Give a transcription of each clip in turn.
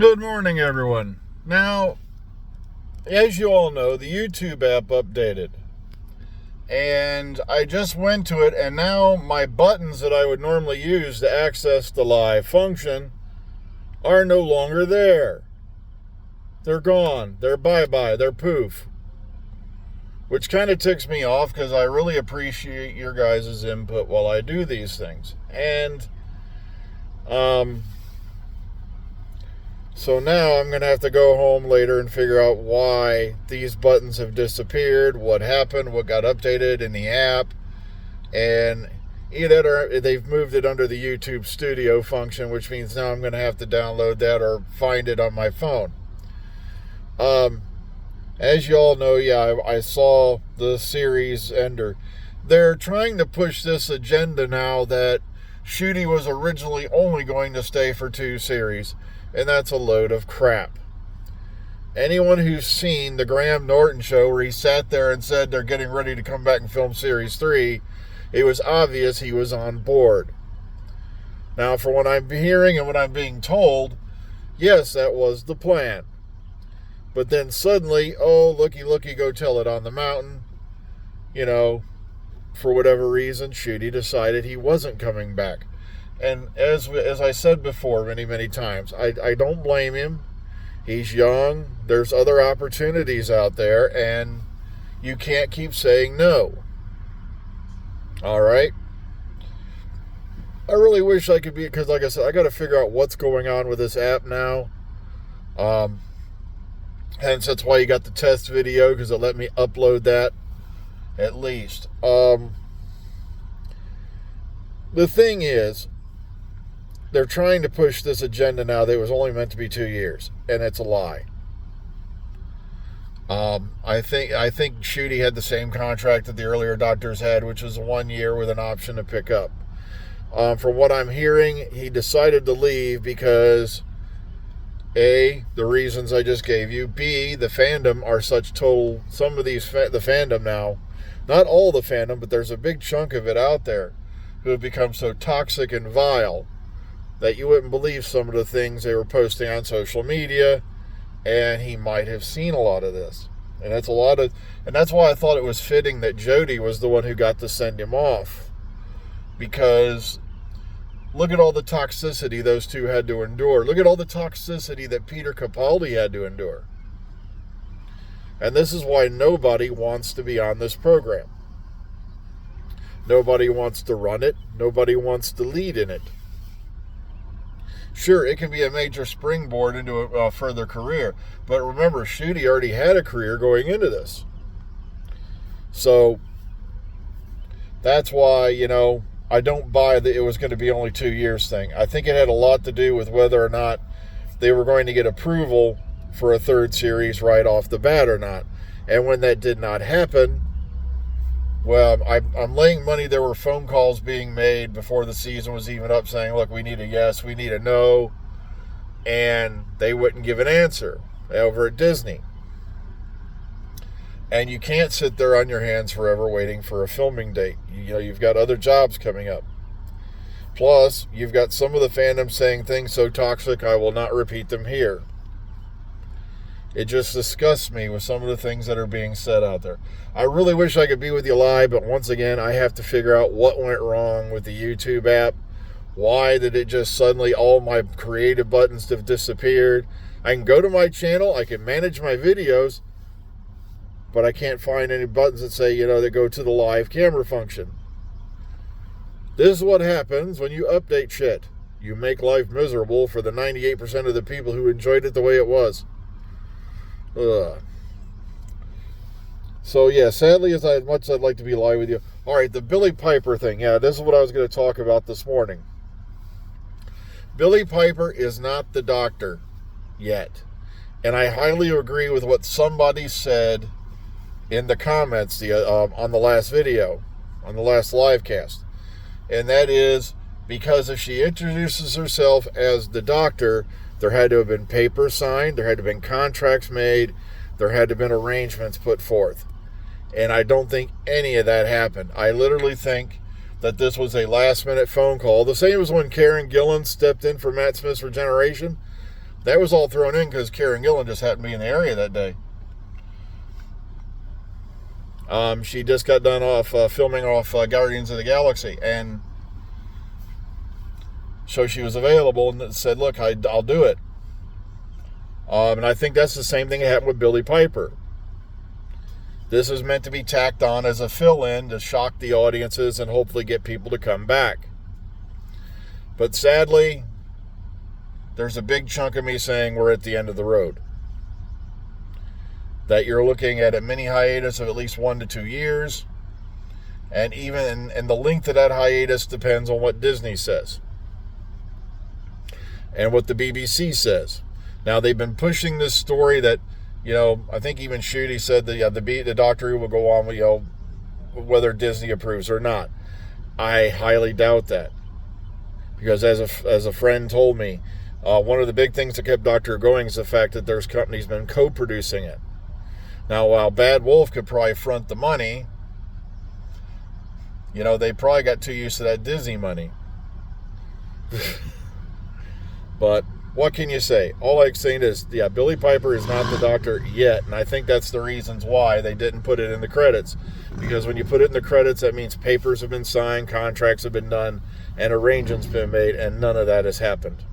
Good morning, everyone. Now, as you all know, the YouTube app updated. And I just went to it, and now my buttons that I would normally use to access the live function are no longer there. They're gone. They're bye-bye. They're poof. Which kind of ticks me off because I really appreciate your guys' input while I do these things. And, so now I'm going to have to go home later and figure out why these buttons have disappeared, what happened, what got updated in the app, and either they've moved it under the YouTube Studio function, which means now I'm going to have to download that or find it on my phone. As you all know, I saw the series Ender. They're trying to push this agenda now that Shooty was originally only going to stay for 2 series. And that's a load of crap. Anyone who's seen the Graham Norton show where he sat there and said they're getting ready to come back and film Series 3, it was obvious he was on board. Now, for what I'm hearing and what I'm being told, yes, that was the plan. But then suddenly, oh, looky, go tell it on the mountain. For whatever reason, Shooty decided he wasn't coming back. And as I said before many times, I don't blame him. He's young. There's other opportunities out there, and you can't keep saying no. All right? I really wish I could be, because like I said, I got to figure out what's going on with this app now. Hence, that's why you got the test video, because it let me upload that at least. The thing is, they're trying to push this agenda now that it was only meant to be 2 years, and it's a lie. I think Shooty had the same contract that the earlier doctors had, which was 1 year with an option to pick up. From what I'm hearing, he decided to leave because A, the reasons I just gave you, B, the fandom are such total, some of these, the fandom now, not all the fandom, but there's a big chunk of it out there who have become so toxic and vile that you wouldn't believe some of the things they were posting on social media, and he might have seen a lot of this. And that's why I thought it was fitting that Jody was the one who got to send him off. Because look at all the toxicity those two had to endure. Look at all the toxicity that Peter Capaldi had to endure. And this is why nobody wants to be on this program. Nobody wants to run it. Nobody wants to lead in it. Sure, it can be a major springboard into a further career. But remember, Shooty already had a career going into this. So, that's why, I don't buy that it was going to be only 2 years thing. I think it had a lot to do with whether or not they were going to get approval for a 3rd series right off the bat or not. And when that did not happen, well, I'm laying money there were phone calls being made before the season was even up saying, look, we need a yes, we need a no, and they wouldn't give an answer over at Disney. And you can't sit there on your hands forever waiting for a filming date. You've got other jobs coming up. Plus, you've got some of the fandom saying things so toxic I will not repeat them here. It just disgusts me with some of the things that are being said out there. I really wish I could be with you live, but once again, I have to figure out what went wrong with the YouTube app. Why did it just suddenly, all my creative buttons have disappeared? I can go to my channel, I can manage my videos, but I can't find any buttons that say, that go to the live camera function. This is what happens when you update shit. You make life miserable for the 98% of the people who enjoyed it the way it was. So yeah, sadly, as much as I'd like to be live with you. All right, the Billie Piper thing. Yeah, this is what I was going to talk about this morning. Billie Piper is not the doctor yet. And I highly agree with what somebody said in the comments on the last video, on the last live cast. And that is because if she introduces herself as the doctor, there had to have been papers signed, there had to have been contracts made, there had to have been arrangements put forth. And I don't think any of that happened. I literally think that this was a last-minute phone call. The same as when Karen Gillan stepped in for Matt Smith's regeneration. That was all thrown in because Karen Gillan just happened to be in the area that day. She just got done filming Guardians of the Galaxy, and so she was available and said, look, I'll do it. And I think that's the same thing that happened with Billie Piper. This is meant to be tacked on as a fill-in to shock the audiences and hopefully get people to come back. But sadly, there's a big chunk of me saying we're at the end of the road. That you're looking at a mini hiatus of at least 1 to 2 years. And even and the length of that hiatus depends on what Disney says. And what the BBC says. Now, they've been pushing this story that, I think even Shooty said that the Doctor Who will go on, whether Disney approves or not. I highly doubt that. Because as a friend told me, one of the big things that kept Doctor Who going is the fact that there's companies been co-producing it. Now, while Bad Wolf could probably front the money, they probably got too used to that Disney money. But what can you say? All I'm saying is, Billie Piper is not the Doctor yet, and I think that's the reasons why they didn't put it in the credits. Because when you put it in the credits, that means papers have been signed, contracts have been done, and arrangements been made, and none of that has happened.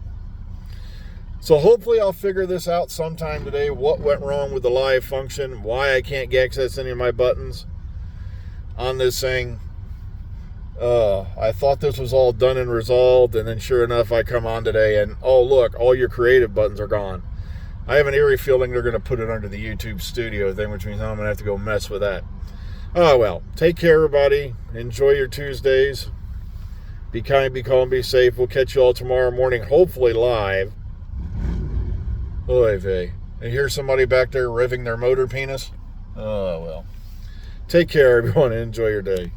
So hopefully I'll figure this out sometime today, what went wrong with the live function, why I can't access any of my buttons on this thing. I thought this was all done and resolved, and then sure enough, I come on today and, oh, look, all your creative buttons are gone. I have an eerie feeling they're going to put it under the YouTube studio thing, which means I'm going to have to go mess with that. Oh, well, take care, everybody. Enjoy your Tuesdays. Be kind, be calm, be safe. We'll catch you all tomorrow morning, hopefully live. Oy vey. And here's somebody back there revving their motor penis. Oh, well. Take care, everyone, and enjoy your day.